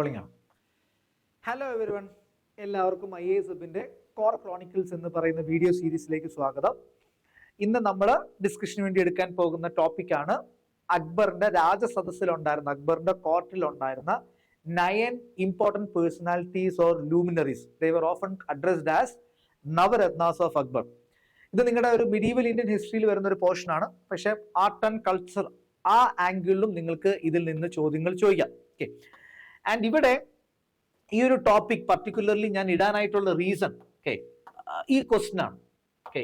Rolling ആണ്. Hello everyone, എല്ലാവർക്കും IAS വെബിന്റെ core chronicles എന്ന് പറയുന്ന വീഡിയോ സീരീസിലേക്ക് സ്വാഗതം. ഇന്ന് നമ്മൾ ഡിസ്കഷന് വേണ്ടി എടുക്കാൻ പോകുന്ന ടോപ്പിക്കാണ് അക്ബറിന്റെ രാജസദസ്സിലുണ്ടായിരുന്ന, അക്ബറിന്റെ കോർട്ടിലുണ്ടായിരുന്ന 9 important personalities or luminaries. They were often addressed as Navaratnas of Akbar. ഇത് നിങ്ങളുടെ ഒരു മിഡീവൽ ഇന്ത്യൻ ഹിസ്റ്ററിയിൽ വരുന്ന ഒരു പോർഷൻ ആണ്. പക്ഷെ ആർട്ട് ആൻഡ് കൾച്ചർ ആ ആംഗിളിലും നിങ്ങൾക്ക് ഇതിൽ നിന്ന് ചോദ്യങ്ങൾ ചോദിക്കാം. ഓക്കെ, ആൻഡ് ഇവിടെ ഈ ഒരു ടോപ്പിക് പർട്ടിക്കുലർലി ഞാൻ ഇടാനായിട്ടുള്ള റീസൺ ഈ ക്വസ്റ്റ്യൻ ആണ്. ഓക്കെ,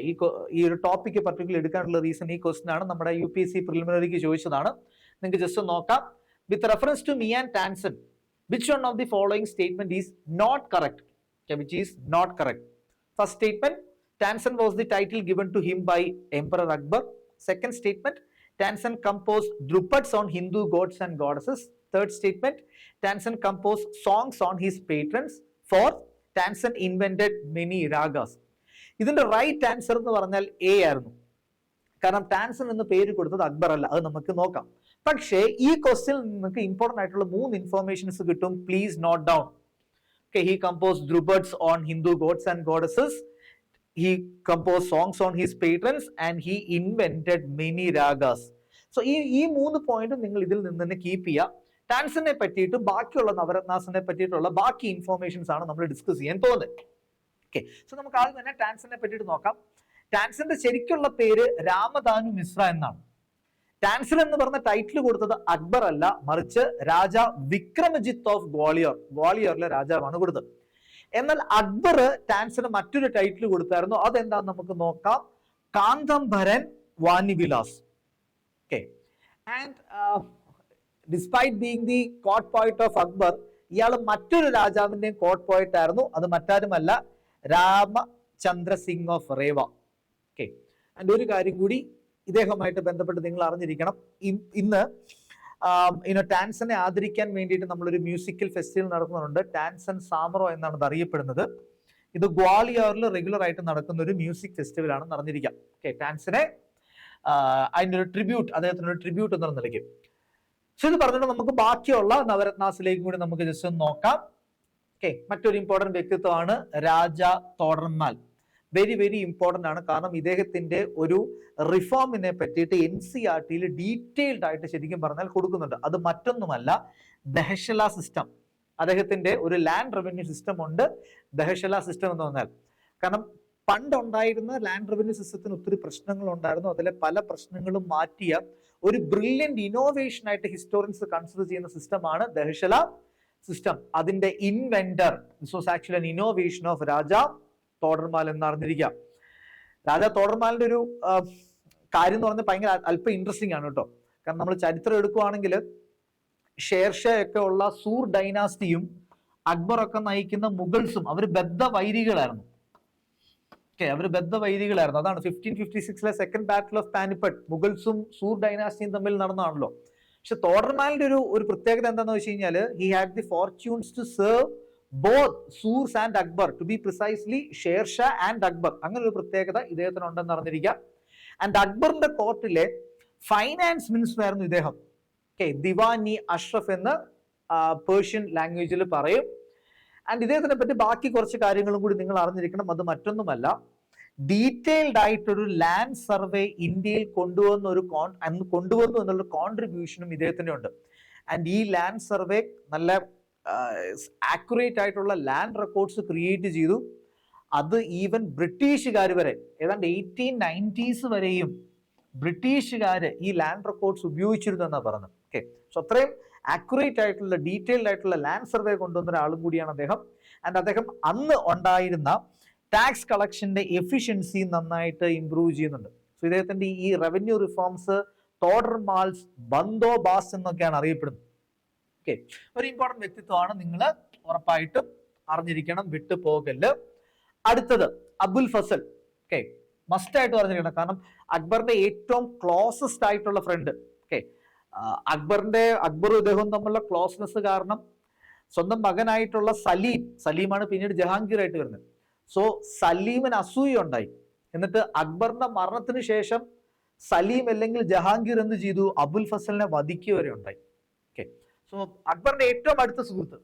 ഈ ഒരു ടോപ്പിക്ക് പർട്ടിക്കുലർ എടുക്കാനുള്ള റീസൺ ഈ ക്വസ്റ്റ്യൻ ആണ്. നമ്മുടെ UPSC പ്രിലിമിനറിക്ക് ചോദിച്ചതാണ്. നിങ്ങൾക്ക് ജസ്റ്റ് നോക്കാം. With reference to Mian Tansen, which one of the following statement is not correct? Okay, which is not correct? First statement, Tansen was the title given to him by Emperor Akbar. Second statement, Tansen composed Drupads on Hindu gods and goddesses. Third statement, Tansen composed songs on his patrons. Fourth, Tansen invented many ragas. ഇതിന്റെ right answer എന്ന് പറഞ്ഞാൽ A ആയിരുന്നു. കാരണം ടാൻസൺ എന്ന് പേര് കൊടുത്തത് അക്ബർ അല്ല, അത് നമുക്ക് നോക്കാം. പക്ഷേ ഈ ക്വസ്റ്റ്യൻ നിങ്ങൾക്ക് ഇമ്പോർട്ടന്റ് ആയിട്ടുള്ള 3 ഇൻഫോർമേഷൻസ് കിട്ടും. Please note down. Okay, he composed drupads on Hindu gods and goddesses. He composed songs on his patrons and he invented many ragas. So ഈ 3 പോയിന്റും നിങ്ങൾ ഇതിൽ നിന്ന് തന്നെ കീപ്പ് ചെയ്യുക. ടാൻസനെ പറ്റിയിട്ടും ബാക്കിയുള്ള നവരത്നാസിനെ പറ്റിയിട്ടുള്ള ബാക്കി ഇൻഫോർമേഷൻസ് ആണ് നമ്മൾ ഡിസ്കസ് ചെയ്യാൻ പോകുന്നത്. ഓക്കെ, സോ നമുക്ക് ആദ്യം തന്നെ ടാൻസനെ പറ്റിയിട്ട് നോക്കാം. ടാൻസന്റെ ശരിക്കുള്ള പേര് രാമദാനു മിശ്ര എന്നാണ്. ടാൻസൻ എന്ന് പറഞ്ഞ ടൈറ്റിൽ കൊടുത്തത് അക്ബർ അല്ല, മറിച്ച് രാജ വിക്രമജിത്ത് ഓഫ് ഗ്വാളിയർ, ഗ്വാളിയറിലെ രാജാവാണ് കൊടുത്തത്. എന്നാൽ അക്ബർ ടാൻസന് മറ്റൊരു ടൈറ്റിൽ കൊടുത്തായിരുന്നു. അതെന്താന്ന് നമുക്ക് നോക്കാം. കാന്തംഭരൻ വാനിവിലാസ്. Okay, and despite being the court poet of Akbar, ഇയാൾ മറ്റൊരു രാജാവിന്റെയും കോർട്ട് പോയിറ്റ് ആയിരുന്നു. അത് മറ്റാരുമല്ല, Ramachandra Singh of Rewa. Okay, and ഒരു കാര്യം കൂടി ഇദ്ദേഹവുമായിട്ട് ബന്ധപ്പെട്ട് നിങ്ങൾ അറിഞ്ഞിരിക്കണം. ഇന്ന് ടാൻസനെ ആദരിക്കാൻ വേണ്ടിയിട്ട് നമ്മളൊരു മ്യൂസിക്കൽ ഫെസ്റ്റിവൽ നടത്തുന്നുണ്ട്. ടാൻസൻ സാമറോ എന്നാണ് ഇത് അറിയപ്പെടുന്നത്. ഇത് ഗ്വാളിയറിൽ റെഗുലർ ആയിട്ട് നടക്കുന്ന ഒരു മ്യൂസിക് ഫെസ്റ്റിവൽ ആണ് നടന്നിരിക്കുക. ഓക്കെ, ടാൻസനെ അതിൻ്റെ ഒരു ട്രിബ്യൂട്ട്, അദ്ദേഹത്തിന് ഒരു ട്രിബ്യൂട്ട് എന്നുള്ള നിലയ്ക്ക്. സോ ഇത് പറഞ്ഞിട്ട് നമുക്ക് ബാക്കിയുള്ള നവരത്നാസിലേക്കും കൂടി നമുക്ക് ജസ്റ്റ് ഒന്ന് നോക്കാം. ഓക്കെ, മറ്റൊരു ഇമ്പോർട്ടന്റ് വ്യക്തിത്വമാണ് രാജ തോഡർമാൽ. വെരി വെരി ഇമ്പോർട്ടന്റ് ആണ്. കാരണം ഇദ്ദേഹത്തിന്റെ ഒരു റിഫോമിനെ പറ്റിയിട്ട് NCERT-യിൽ ഡീറ്റെയിൽഡ് ആയിട്ട് ശരിക്കും പറഞ്ഞാൽ കൊടുക്കുന്നുണ്ട്. അത് മറ്റൊന്നുമല്ല, ദഹശല സിസ്റ്റം. അദ്ദേഹത്തിന്റെ ഒരു ലാൻഡ് റവന്യൂ സിസ്റ്റം ഉണ്ട്, ദഹശല സിസ്റ്റം എന്ന് പറഞ്ഞാൽ. കാരണം പണ്ടുണ്ടായിരുന്ന ലാൻഡ് റവന്യൂ സിസ്റ്റത്തിന് ഒത്തിരി പ്രശ്നങ്ങൾ ഉണ്ടായിരുന്നു. അതിലെ പല പ്രശ്നങ്ങളും മാറ്റിയ ഒരു ബ്രില്യന്റ് ഇന്നോവേഷൻ ആയിട്ട് ഹിസ്റ്റോറിയൻസ് കൺസിഡർ ചെയ്യുന്ന സിസ്റ്റമാണ് ദഹശല സിസ്റ്റം. അതിന്റെ inventor, this was actually an innovation of Raja Todarmal എന്ന് അറിഞ്ഞിരിക്കാം. രാജ തോഡർമാലിന്റെ ഒരു കാര്യം എന്ന് പറഞ്ഞാൽ ഭയങ്കര അല്പം ഇൻട്രസ്റ്റിംഗ് ആണ് കേട്ടോ. കാരണം നമ്മൾ ചരിത്രം എടുക്കുകയാണെങ്കിൽ ഷേർഷാ ഒക്കെ ഉള്ള സൂർ ഡൈനാസ്റ്റിയും അക്ബർ ഒക്കെ നയിക്കുന്ന മുഗൾസും അവർ ബദ്ധവൈരികളായിരുന്നു. ഓക്കെ, അവർ ബദ്ധവൈരികളായിരുന്നു. അതാണ് 1556-ലെ സെക്കൻഡ് ബാറ്റിൽ ഓഫ് പാനിപ്പട്ട് മുഗൾസും സൂർ ഡൈനാസ്റ്റിയും തമ്മിൽ നടന്നതാണല്ലോ. പക്ഷെ തോഡർമാലിന്റെ ഒരു പ്രത്യേകത എന്താണെന്ന് വെച്ച് കഴിഞ്ഞാൽ, he had the fortunes to serve both Soors and Akbar, to be precisely Sher-Shah and Akbar. അങ്ങനെ ഒരു പ്രത്യേകത ഇദ്ദേഹത്തിന് ഉണ്ടെന്ന് അറിഞ്ഞിരിക്കാം. ആൻഡ് അക്ബറിന്റെ കോർട്ടിലെ ഫൈനാൻസ് മിനിസ്റ്റർ ആയിരുന്നു ഇദ്ദേഹം. ഓക്കെ, ദിവാനി അഷ്റഫ് എന്ന് പേർഷ്യൻ ലാംഗ്വേജിൽ പറയും. ആൻഡ് ഇദ്ദേഹത്തിനെ പറ്റി ബാക്കി കുറച്ച് കാര്യങ്ങളും കൂടി നിങ്ങൾ അറിഞ്ഞിരിക്കണം. അത് മറ്റൊന്നുമല്ല, ഡീറ്റെയിൽഡ് ആയിട്ടൊരു ലാൻഡ് സർവേ ഇന്ത്യയിൽ കൊണ്ടുവന്നു എന്നുള്ള കോൺട്രിബ്യൂഷനും ഇദ്ദേഹത്തിന് ഉണ്ട്. ആൻഡ് ഈ ലാൻഡ് സർവേ നല്ല ആക്യുറേറ്റ് ആയിട്ടുള്ള ലാൻഡ് റെക്കോർഡ്സ് ക്രിയേറ്റ് ചെയ്തു. അത് ഈവൻ ബ്രിട്ടീഷുകാർ വരെ, ഏതാണ്ട് 1890s വരെയും ബ്രിട്ടീഷുകാർ ഈ ലാൻഡ് റെക്കോർഡ്സ് ഉപയോഗിച്ചിരുന്നു എന്നാണ് പറഞ്ഞത്. ഓക്കെ, സോ അത്രയും ആക്യുറേറ്റ് ആയിട്ടുള്ള ഡീറ്റെയിൽഡ് ആയിട്ടുള്ള ലാൻഡ് സർവേ കൊണ്ടുവന്ന ഒരാളും കൂടിയാണ് അദ്ദേഹം. ആൻഡ് അദ്ദേഹം അന്ന് ഉണ്ടായിരുന്ന ടാക്സ് കളക്ഷന്റെ എഫിഷ്യൻസി നന്നായിട്ട് ഇംപ്രൂവ് ചെയ്യുന്നുണ്ട്. സോ ഇദ്ദേഹത്തിന്റെ ഈ റവന്യൂ റിഫോംസ് തോഡർമാൽസ് ബന്ദോബാസ് എന്നൊക്കെയാണ് അറിയപ്പെടുന്നത്. ഓക്കെ, ഒരു ഇമ്പോർട്ടന്റ് വ്യക്തിത്വമാണ്, നിങ്ങൾ ഉറപ്പായിട്ടും അറിഞ്ഞിരിക്കണം, വിട്ടു പോകല്. അടുത്തത് അബുൽ ഫസൽ. ഓക്കെ, മസ്റ്റ് ആയിട്ട് അറിഞ്ഞിരിക്കണം. കാരണം അക്ബറിന്റെ ഏറ്റവും ക്ലോസസ്റ്റ് ആയിട്ടുള്ള ഫ്രണ്ട്. ഓക്കെ, അക്ബറും ഇദ്ദേഹവും തമ്മിലുള്ള ക്ലോസ്നെസ് കാരണം സ്വന്തം മകനായിട്ടുള്ള സലീമാണ് പിന്നീട് ജഹാംഗീർ ആയിട്ട് വരുന്നത്. സോ സലീമിന് അസൂയ ഉണ്ടായി. എന്നിട്ട് അക്ബറിന്റെ മരണത്തിന് ശേഷം സലീം അല്ലെങ്കിൽ ജഹാംഗീർ എന്ത് ചെയ്തു? അബുൽ ഫസലിനെ വധിക്കുക വരെ ഉണ്ടായി. ഓക്കെ, സോ അക്ബറിന്റെ ഏറ്റവും അടുത്ത സുഹൃത്ത്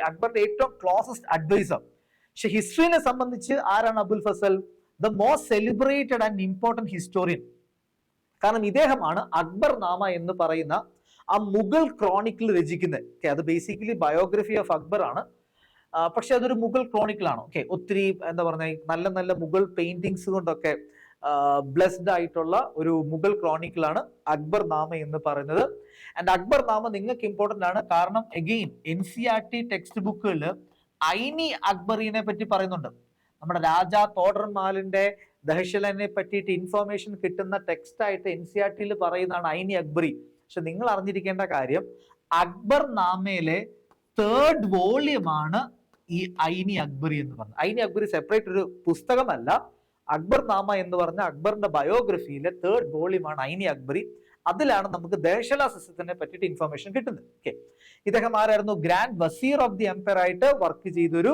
അക്ബറിന്റെ ഏറ്റവും ക്ലോസസ്റ്റ് അഡ്വൈസർ. പക്ഷെ ഹിസ്റ്ററിനെ സംബന്ധിച്ച് ആരാണ് Abul Fazal? The most celebrated and important historian. കാരണം ഇദ്ദേഹമാണ് അക്ബർ നാമ എന്ന് പറയുന്ന ആ മുഗൾ ക്രോണിക്കിൾ രചിക്കുന്നത്. അത് ബേസിക്കലി ബയോഗ്രഫി ഓഫ് അക്ബർ ആണ്, പക്ഷെ അതൊരു മുഗൾ ക്രോണിക്കിൾ ആണ്. ഒത്തിരി എന്താ പറഞ്ഞ നല്ല നല്ല മുഗൾ പെയിന്റിങ്സ് കൊണ്ടൊക്കെ ബ്ലെസ്ഡ് ആയിട്ടുള്ള ഒരു മുഗൾ ക്രോണിക്കിൾ ആണ് അക്ബർ നാമ എന്ന് പറയുന്നത്. ആൻഡ് അക്ബർ നാമ നിങ്ങൾക്ക് ഇമ്പോർട്ടന്റ് ആണ്, കാരണം അഗെയിൻ NCERT ടെക്സ്റ്റ് ബുക്കുകളിൽ ഐനി അക്ബറിനെ പറ്റി പറയുന്നുണ്ട്. നമ്മുടെ രാജാ തോഡർമാലിന്റെ ദഹ്ഷലനെ പറ്റിയിട്ട് ഇൻഫോർമേഷൻ കിട്ടുന്ന ടെക്സ്റ്റ് ആയിട്ട് NCERT പറയുന്നതാണ് ഐനി അക്ബറി. പക്ഷെ നിങ്ങൾ അറിഞ്ഞിരിക്കേണ്ട കാര്യം, അക്ബർ നാമയിലെ 3rd വോള്യമാണ് ഈ ഐനി അക്ബറി എന്ന് പറഞ്ഞത്. ഐനി അക്ബറി സെപ്പറേറ്റ് ഒരു പുസ്തകമല്ല. അക്ബർ നാമ എന്ന് പറഞ്ഞ അക്ബറിന്റെ ബയോഗ്രഫിയിലെ 3rd വോള്യമാണ് ഐനി അക്ബറി. അതിലാണ് നമുക്ക് ദേഷല സിസ്റ്റത്തിനെ പറ്റിയിട്ട് ഇൻഫർമേഷൻ കിട്ടുന്നത്. ഇദ്ദേഹം ആരായിരുന്നു? ഗ്രാൻഡ് വസീർ ഓഫ് ദി എംപയർ ആയിട്ട് വർക്ക് ചെയ്തൊരു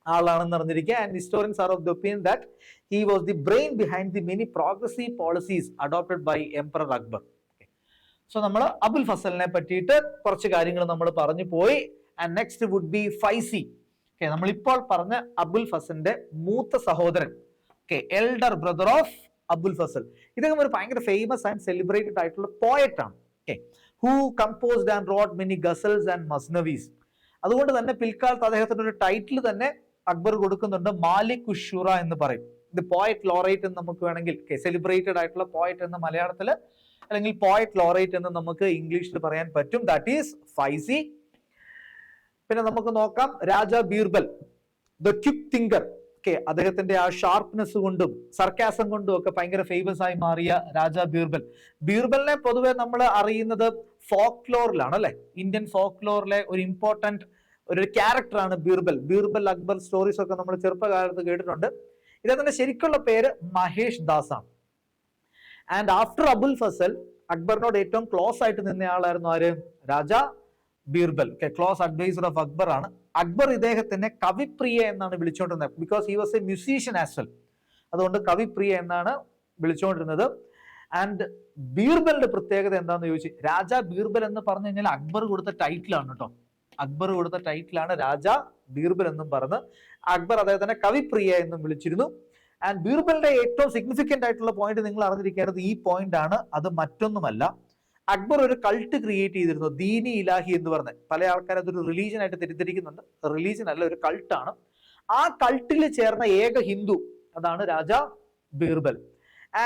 ആളാണെന്ന് അറിഞ്ഞിരിക്കുക. And historians are of the opinion that he was the brain behind the many progressive policies adopted by emperor Akbar. So നമ്മൾ അബുൽ ഫസലിനെ പറ്റിയിട്ട് കുറച്ച് കാര്യങ്ങൾ നമ്മൾ പറഞ്ഞു പോയി. And next would be Faizi. നമ്മളിപ്പോൾ പറഞ്ഞ അബുൽ ഫസലിന്റെ മൂത്ത സഹോദരൻ, elder brother of Abul Fazal. ഇദ്ദേഹം ഒരു ഭയങ്കര ഫേമസ് ആൻഡ് സെലിബ്രേറ്റഡ് ആയിട്ടുള്ള പോയറ്റ് ആണ്. Who composed and wrote many ghazals and masnavis. അതുകൊണ്ട് തന്നെ പിൽക്കാലത്ത് അദ്ദേഹത്തിന്റെ ഒരു ടൈറ്റിൽ തന്നെ അക്ബർ കൊടുക്കുന്നുണ്ട്, മാലിക് ഉഷുറ എന്ന് പറയും. ഇത് പോയറ്റ് ലോറേറ്റ് എന്ന് നമുക്ക് വേണമെങ്കിൽ, സെലിബ്രേറ്റഡ് ആയിട്ടുള്ള പോയറ്റ് എന്ന് മലയാളത്തില്, അല്ലെങ്കിൽ പോയറ്റ് ലോറേറ്റ് എന്ന് നമുക്ക് ഇംഗ്ലീഷിൽ പറയാൻ പറ്റും. That is fizzy. പിന്നെ നമുക്ക് നോക്കാം Raja Birbal, the quick thinker. അദ്ദേഹത്തിന്റെ ആ ഷാർപ്നെസ് കൊണ്ടും സർക്കാസം കൊണ്ടും ഒക്കെ ഭയങ്കര ഫേമസ് ആയി മാറിയ രാജ ബീർബൽ. ബീർബലിനെ പൊതുവെ നമ്മൾ അറിയുന്നത് ഫോക്ലോറിലാണ് അല്ലെ. ഇന്ത്യൻ ഫോക്ലോറിലെ ഒരു ഇമ്പോർട്ടന്റ് ഒരു ക്യാരക്ടറാണ് ബീർബൽ. ബീർബൽ അക്ബർ സ്റ്റോറീസ് ഒക്കെ നമ്മൾ ചെറുപ്പകാലത്ത് കേട്ടിട്ടുണ്ട്. ഇദ്ദേഹത്തിന്റെ ശരിക്കുള്ള പേര് മഹേഷ് ദാസ് ആണ്. ആൻഡ് ആഫ്റ്റർ അബുൽ ഫസൽ അക്ബറിനോട് ഏറ്റവും ക്ലോസ് ആയിട്ട് നിന്നയാളായിരുന്നു ആര്? Raja Birbal. Close adviser of Akbar ആണ്. അക്ബർ ഇദ്ദേഹത്തിനെ കവിപ്രിയ എന്നാണ് വിളിച്ചുകൊണ്ടിരുന്നത്, because he was a musician as well. അതുകൊണ്ട് കവിപ്രിയ എന്നാണ് വിളിച്ചുകൊണ്ടിരുന്നത്. ആൻഡ് ബീർബലിന്റെ പ്രത്യേകത എന്താണെന്ന് ചോദിച്ചു, രാജ ബീർബൽ എന്ന് പറഞ്ഞു കഴിഞ്ഞാൽ അക്ബർ കൊടുത്ത ടൈറ്റിലാണ് കേട്ടോ. അക്ബർ കൊടുത്ത ടൈറ്റിലാണ് രാജ ബീർബൽ എന്നും പറഞ്ഞ്. അക്ബർ അദ്ദേഹത്തിനെ കവിപ്രിയ എന്നും വിളിച്ചിരുന്നു. ആൻഡ് ബീർബലിന്റെ ഏറ്റവും സിഗ്നിഫിക്കന്റ് ആയിട്ടുള്ള പോയിന്റ് നിങ്ങൾ അറിഞ്ഞിരിക്കേണ്ടത് ഈ പോയിന്റ് ആണ്. അത് മറ്റൊന്നുമല്ല, അക്ബർ ഒരു കൾട്ട് ക്രിയേറ്റ് ചെയ്തിരുന്നു, ദീനി ഇലാഹി എന്ന് പറഞ്ഞ്. പല ആൾക്കാർ അതൊരു റിലീജിയൻ ആയിട്ട് തെറ്റിദ്ധരിക്കുന്നുണ്ട്. റിലീജിയൻ അല്ല, ഒരു കൾട്ടാണ്. ആ കൾട്ടിൽ ചേർന്ന ഏക ഹിന്ദു അതാണ് രാജ ബീർബൽ.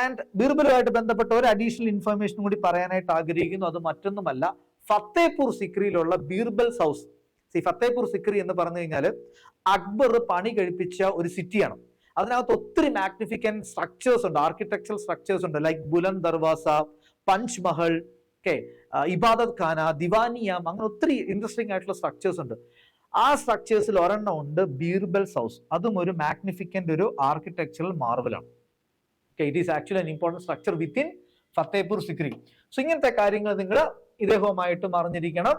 ആൻഡ് ബീർബലുമായിട്ട് ബന്ധപ്പെട്ട ഒരു അഡീഷണൽ ഇൻഫർമേഷൻ കൂടി പറയാനായിട്ട് ആഗ്രഹിക്കുന്നു. അത് മറ്റൊന്നുമല്ല, ഫത്തേപൂർ സിക്രിയിലുള്ള ബീർബൽസ് ഹൗസ്. ഫത്തേപൂർ സിക്രി എന്ന് പറഞ്ഞു കഴിഞ്ഞാൽ അക്ബർ പണി കഴിപ്പിച്ച ഒരു സിറ്റിയാണ്. അതിനകത്ത് ഒത്തിരി മാഗ്നിഫിക്കന്റ് സ്ട്രക്ചേഴ്സ് ഉണ്ട്, ആർക്കിടെക്ചറൽ സ്ട്രക്ചേഴ്സ് ഉണ്ട്, ലൈക്ക് ബുലന്ദ് ദർവാസ, പഞ്ച് മഹൽ, ഇബാദത് ഖാന, ദിവാനിയം, അങ്ങനെ ഒത്തിരി ഇൻട്രസ്റ്റിംഗ് ആയിട്ടുള്ള സ്ട്രക്ചേഴ്സ് ഉണ്ട്. ആ സ്ട്രക്ചേഴ്സിൽ ഒരെണ്ണം ഉണ്ട് ബീർബൽസ് ഹൗസ്. അതും ഒരു മാഗ്നിഫിക്കന്റ് ഒരു ആർക്കിടെക്ചറൽ മാർവലാണ്. It is actually an important structure within Fatehpur Sikri. So ഇങ്ങനത്തെ കാര്യങ്ങൾ നിങ്ങൾ ഇദ്ദേഹവുമായിട്ടും അറിഞ്ഞിരിക്കണം.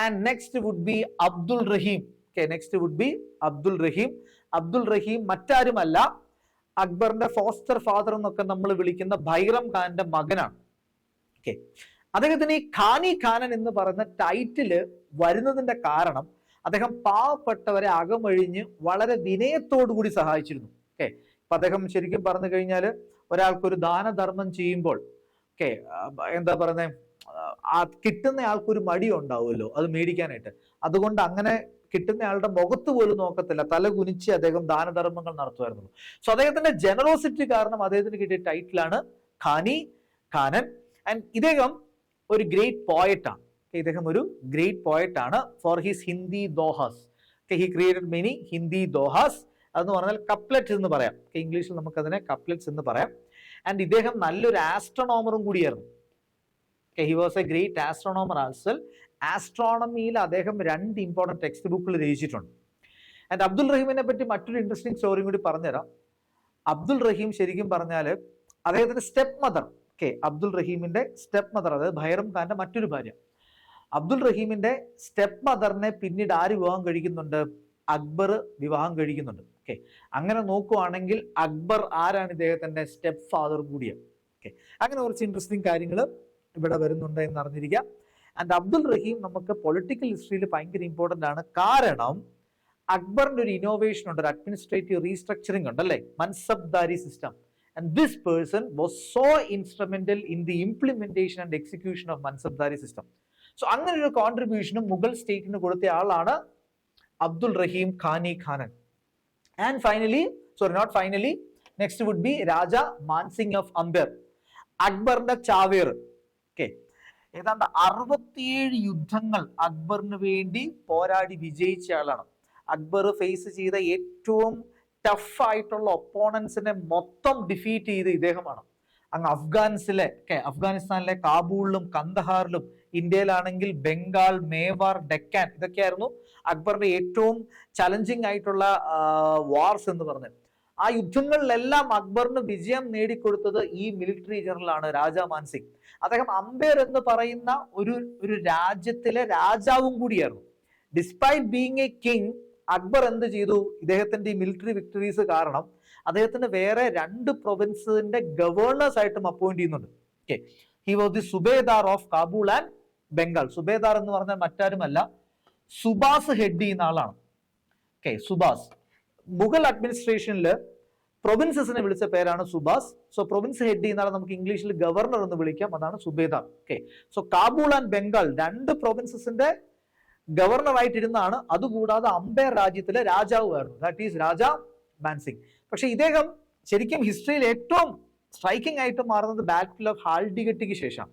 And next would be Abdul Rahim. Next would be Abdul Rahim. Abdul Rahim മറ്റാരുമല്ല, അക്ബറിന്റെ ഫോസ്റ്റർ ഫാദർ എന്നൊക്കെ നമ്മൾ വിളിക്കുന്ന ബൈറം ഖാന്റെ മകനാണ്. അദ്ദേഹത്തിന് ഈ ഖാനി ഖാനൻ എന്ന് പറയുന്ന ടൈറ്റില് വരുന്നതിന്റെ കാരണം അദ്ദേഹം പാവപ്പെട്ടവരെ അകമഴിഞ്ഞ് വളരെ വിനയത്തോടു കൂടി സഹായിച്ചിരുന്നു. ഇപ്പൊ അദ്ദേഹം ശരിക്കും പറഞ്ഞു കഴിഞ്ഞാൽ ഒരാൾക്കൊരു ദാനധർമ്മം ചെയ്യുമ്പോൾ എന്താ പറയുന്നത്, ആ കിട്ടുന്ന ആൾക്കൊരു മടി ഉണ്ടാവുമല്ലോ അത് മേടിക്കാനായിട്ട്. അതുകൊണ്ട് അങ്ങനെ കിട്ടുന്ന ആളുടെ മുഖത്ത് പോലും നോക്കത്തില്ല, തല കുനിച്ച് അദ്ദേഹം ദാനധർമ്മങ്ങൾ നടത്തുമായിരുന്നു. സോ അദ്ദേഹത്തിന്റെ ജനറോസിറ്റി കാരണം അദ്ദേഹത്തിന് കിട്ടിയ ടൈറ്റിലാണ് ഖാനി ഖാനൻ. ആൻഡ് ഇദ്ദേഹം ഒരു ഗ്രേറ്റ് പോയറ്റ് ആണ്. ഇദ്ദേഹം ഒരു ഗ്രേറ്റ് പോയറ്റ് ആണ് for his Hindi dohas. He created many Hindi dohas. അതെന്ന് പറഞ്ഞാൽ കപ്ലെറ്റ്സ് എന്ന് പറയാം. ഇംഗ്ലീഷിൽ നമുക്ക് അതിനെ കപ്ലെറ്റ്സ് എന്ന് പറയാം. ആൻഡ് ഇദ്ദേഹം നല്ലൊരു ആസ്ട്രോണോമറും കൂടിയായിരുന്നു. He was a great astronomer as well. ആസ്ട്രോണമിയിൽ അദ്ദേഹം 2 ഇമ്പോർട്ടൻറ്റ് ടെക്സ്റ്റ് ബുക്കുകൾ രചിച്ചിട്ടുണ്ട്. ആൻഡ് അബ്ദുൾ റഹീമിനെ പറ്റി മറ്റൊരു ഇൻട്രസ്റ്റിംഗ് സ്റ്റോറിയും കൂടി പറഞ്ഞുതരാം. അബ്ദുൾ റഹീം ശരിക്കും പറഞ്ഞാൽ അദ്ദേഹത്തിന്റെ സ്റ്റെപ്പ് മദർ, അബ്ദുൾ റഹീമിന്റെ സ്റ്റെപ്പ് മദർ, അതായത് ബൈറം ഖാന്റെ മറ്റൊരു ഭാര്യ, അബ്ദുൾ റഹീമിന്റെ സ്റ്റെപ്പ് മദറിനെ പിന്നീട് ആര് വിവാഹം കഴിക്കുന്നുണ്ട്? അക്ബർ വിവാഹം കഴിക്കുന്നുണ്ട്. അങ്ങനെ നോക്കുവാണെങ്കിൽ അക്ബർ ആരാണ്? ഇദ്ദേഹത്തിന്റെ സ്റ്റെപ്പ് ഫാദർ കൂടിയാണ്. അങ്ങനെ കുറച്ച് ഇൻട്രസ്റ്റിംഗ് കാര്യങ്ങൾ ഇവിടെ വരുന്നുണ്ട് എന്ന് അറിഞ്ഞിരിക്കുക. ആൻഡ് അബ്ദുൽ റഹീം നമുക്ക് പൊളിറ്റിക്കൽ ഹിസ്റ്ററിയിൽ ഭയങ്കര ഇമ്പോർട്ടന്റ് ആണ്. കാരണം അക്ബറിന്റെ ഒരു ഇന്നോവേഷൻ ഉണ്ട്, ഒരു അഡ്മിനിസ്ട്രേറ്റീവ് റീസ്ട്രക്ചറിങ് ഉണ്ട് അല്ലേ, mansabdari system. And this person was so instrumental in the implementation and execution of Mansabdari system. So അങ്ങനെ ഒരു കോൺട്രിബ്യൂഷനും മുഗൾ സ്റ്റേറ്റിന് കൊടുത്ത ആളാണ് Abdul Rahim Khani Khanan. And finally, sorry not finally, next would be Raja Mansingh of Amber, അക്ബറിന്റെ ചാവേർ. ഓക്കെ, ഏതാണ്ട് 67 യുദ്ധങ്ങൾ അക്ബറിന് വേണ്ടി പോരാടി വിജയിച്ച ആളാണ്. അക്ബർ ഫേസ് ചെയ്ത ഏറ്റവും ടഫ് ആയിട്ടുള്ള ഒപ്പോണൻസിനെ മൊത്തം ഡിഫീറ്റ് ചെയ്ത് ഇദ്ദേഹമാണ്. അങ്ങ് അഫ്ഗാനിസ്ഥാനിലെ കാബൂളിലും കന്ദഹാറിലും, ഇന്ത്യയിലാണെങ്കിൽ ബംഗാൾ, മേവാർ, ഡെക്കാൻ, ഇതൊക്കെയായിരുന്നു അക്ബറിന്റെ ഏറ്റവും ചലഞ്ചിങ് ആയിട്ടുള്ള വാർസ് എന്ന് പറഞ്ഞത്. ആ യുദ്ധങ്ങളിലെല്ലാം അക്ബറിന് വിജയം നേടിക്കൊടുത്തത് ഈ മിലിറ്ററി ജനറലാണ് രാജ മാൻസിംഗ്. അദ്ദേഹം അംബേർ എന്ന് പറയുന്ന ഒരു രാജ്യത്തിലെ രാജാവും കൂടിയായിരുന്നു. Despite being A king, Akbar എന്ത് ചെയ്തു, ഇദ്ദേഹത്തിന്റെ ഈ മിലിറ്ററി വിക്ടറീസ് കാരണം അദ്ദേഹത്തിന് വേറെ 2 പ്രൊവിൻസിന്റെ ഗവർണേഴ്സ് ആയിട്ടും അപ്പോയിന്റ് ചെയ്യുന്നുണ്ട്. Okay, he was the Subedar of Kabul and Bengal. Subedar എന്ന് പറഞ്ഞാൽ മറ്റാരുമല്ല, സുബാസ് ഹെഡ് ചെയ്യുന്ന ആളാണ്. ഓക്കെ, സുബാസ്. മുഗൾ അഡ്മിനിസ്ട്രേഷനിൽ പ്രൊവിൻസസിനെ വിളിച്ച പേരാണ് സുബാസ്. സോ പ്രൊവിൻസ് ഹെഡ് ചെയ്യുന്ന ആളെ നമുക്ക് ഇംഗ്ലീഷിൽ ഗവർണർ എന്ന് വിളിക്കാം, അതാണ് സുബേദാർ. Okay, so Kabul and Bengal 2 പ്രൊവിൻസസിന്റെ ഗവർണർ ആയിട്ടിരുന്നാണ്. അതുകൂടാതെ അംബേർ രാജ്യത്തിലെ രാജാവുമായിരുന്നു, ദാറ്റ് ഈസ് രാജ മാൻസിംഗ്. പക്ഷെ ഇദ്ദേഹം ശരിക്കും ഹിസ്റ്ററിയിൽ ഏറ്റവും സ്ട്രൈക്കിംഗ് ആയിട്ട് മാറുന്നത് ബാറ്റിൽ ഓഫ് ഹാൽഡിഗട്ടിക്ക് ശേഷം.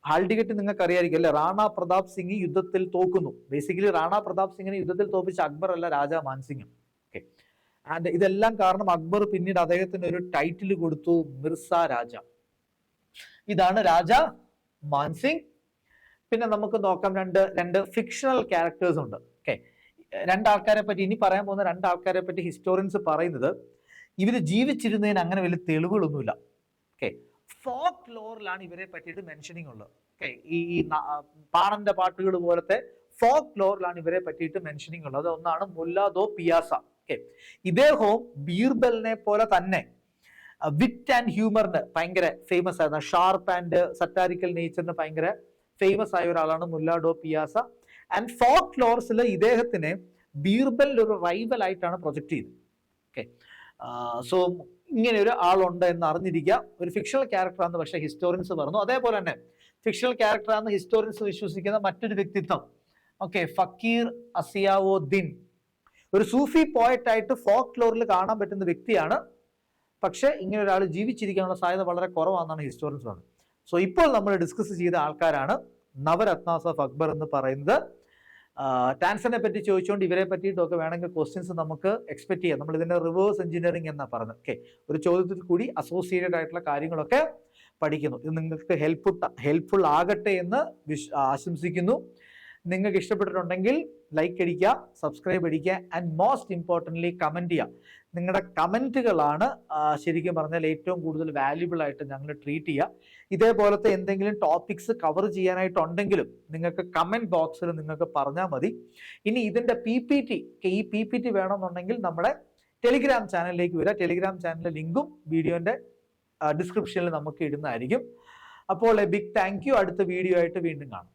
ഹാൽഡിഗട്ട് നിങ്ങൾക്ക് അറിയായിരിക്കും അല്ലെ, റാണ പ്രതാപ് സിംഗ് യുദ്ധത്തിൽ തോക്കുന്നു. ബേസിക്കലി റാണ പ്രതാപ് സിംഗിനെ യുദ്ധത്തിൽ തോപ്പിച്ച അക്ബർ അല്ല, രാജ മാൻസിംഗ്. ഓക്കെ, ആൻഡ് ഇതെല്ലാം കാരണം അക്ബർ പിന്നീട് അദ്ദേഹത്തിന് ഒരു ടൈറ്റിൽ കൊടുത്തു, മിർസ രാജ. ഇതാണ് രാജ മാൻസിംഗ്. പിന്നെ നമുക്ക് നോക്കാം രണ്ട് ഫിക്ഷണൽ ക്യാരക്ടേഴ്സ് ഉണ്ട്. ഓക്കെ, 2 ആൾക്കാരെ പറ്റി ഇനി പറയാൻ പോകുന്ന 2 ആൾക്കാരെ പറ്റി ഹിസ്റ്റോറിയൻസ് പറയുന്നത് ഇവര് ജീവിച്ചിരുന്നതിന് അങ്ങനെ വലിയ തെളിവുകളൊന്നുമില്ല. ഓക്കെ, ഫോക്ക് ലോറിലാണ് ഇവരെ പറ്റിയിട്ട് മെൻഷനിങ് ഉള്ളത്. ഓക്കെ, ഈ പാണന്റെ പാട്ടുകൾ പോലത്തെ ഫോക്ക് ലോറിലാണ് ഇവരെ പറ്റിയിട്ട് മെൻഷനിങ് ഉള്ളത്. ഒന്നാണ് മുല്ല ദോ പിയാസ. ഓക്കെ, ഇദ്ദേഹവും ബീർബലിനെ പോലെ തന്നെ വിറ്റ് ആൻഡ് ഹ്യൂമറിന് ഭയങ്കര ഫേമസ് ആയിരുന്നു. ഷാർപ്പ് ആൻഡ് സറ്റാരിക്കൽ നേച്ചറിന് ഭയങ്കര ഫേമസ് ആയ ഒരാളാണ് മുല്ല ഡോ പിയാസ. ആൻഡ് ഫോക്ക് ലോർസിൽ ഇദ്ദേഹത്തിനെ ബീർബലിന്റെ ഒരു റൈവൽ ആയിട്ടാണ് പ്രൊജക്ട് ചെയ്തത്. ഓക്കെ, സോ ഇങ്ങനെ ഒരു ആളുണ്ട് എന്ന് അറിഞ്ഞിരിക്കുക. ഒരു ഫിക്ഷണൽ ക്യാരക്ടറാണെന്ന് പക്ഷേ ഹിസ്റ്റോറിയൻസ് പറഞ്ഞു. അതേപോലെ തന്നെ ഫിക്ഷണൽ ക്യാരക്ടറാണെന്ന് ഹിസ്റ്റോറിയൻസ് വിശ്വസിക്കുന്ന മറ്റൊരു വ്യക്തിത്വം, ഓക്കെ, ഫക്കീർ അസിയാവുദ്ദീൻ, ഒരു സൂഫി പോയറ്റ് ആയിട്ട് ഫോക്ക് ലോറിൽ കാണാൻ പറ്റുന്ന വ്യക്തിയാണ്. പക്ഷെ ഇങ്ങനെ ഒരാൾ ജീവിച്ചിരിക്കാനുള്ള സാധ്യത വളരെ കുറവാണെന്നാണ് ഹിസ്റ്റോറിയൻസ് പറഞ്ഞത്. സോ ഇപ്പോൾ നമ്മൾ ഡിസ്കസ് ചെയ്ത ആൾക്കാരാണ് നവരത്നാസ് ഓഫ് അക്ബർ എന്ന് പറയുന്നത്. ടാൻസനെ പറ്റി ചോദിച്ചുകൊണ്ട് ഇവരെ പറ്റിയിട്ടൊക്കെ വേണമെങ്കിൽ ക്വസ്റ്റ്യൻസ് നമുക്ക് എക്സ്പെക്ട് ചെയ്യാം. നമ്മൾ ഇതിന്റെ റിവേഴ്സ് എഞ്ചിനീയറിംഗ് എന്നാണ് പറഞ്ഞത്. ഓക്കെ, ഒരു ചോദ്യത്തിൽ കൂടി അസോസിയേറ്റഡ് ആയിട്ടുള്ള കാര്യങ്ങളൊക്കെ പഠിക്കുന്നു. ഇത് നിങ്ങൾക്ക് ഹെൽപ്ഫുൾ ആകട്ടെ എന്ന് ആശംസിക്കുന്നു. നിങ്ങൾക്ക് ഇഷ്ടപ്പെട്ടിട്ടുണ്ടെങ്കിൽ ലൈക്ക് അടിക്കുക, സബ്സ്ക്രൈബ് അടിക്കുക, ആൻഡ് മോസ്റ്റ് ഇമ്പോർട്ടൻ്റ്ലി കമൻറ്റ് ചെയ്യുക. നിങ്ങളുടെ കമൻറ്റുകളാണ് ശരിക്കും പറഞ്ഞാൽ ഏറ്റവും കൂടുതൽ വാല്യുബിൾ ആയിട്ട് ഞങ്ങൾ ട്രീറ്റ് ചെയ്യുക. ഇതേപോലത്തെ എന്തെങ്കിലും ടോപ്പിക്സ് കവർ ചെയ്യാനായിട്ടുണ്ടെങ്കിലും നിങ്ങൾക്ക് കമൻറ്റ് ബോക്സിൽ നിങ്ങൾക്ക് പറഞ്ഞാൽ മതി. ഇനി ഇതിൻ്റെ ഈ പി പി ടി വേണമെന്നുണ്ടെങ്കിൽ നമ്മുടെ ടെലിഗ്രാം ചാനലിലേക്ക് വരിക. ടെലിഗ്രാം ചാനലിലെ ലിങ്കും വീഡിയോൻ്റെ ഡിസ്ക്രിപ്ഷനിൽ നമുക്ക് ഇടുന്നതായിരിക്കും. അപ്പോൾ എ ബിഗ് താങ്ക് യു. അടുത്ത വീഡിയോ ആയിട്ട് വീണ്ടും കാണാം.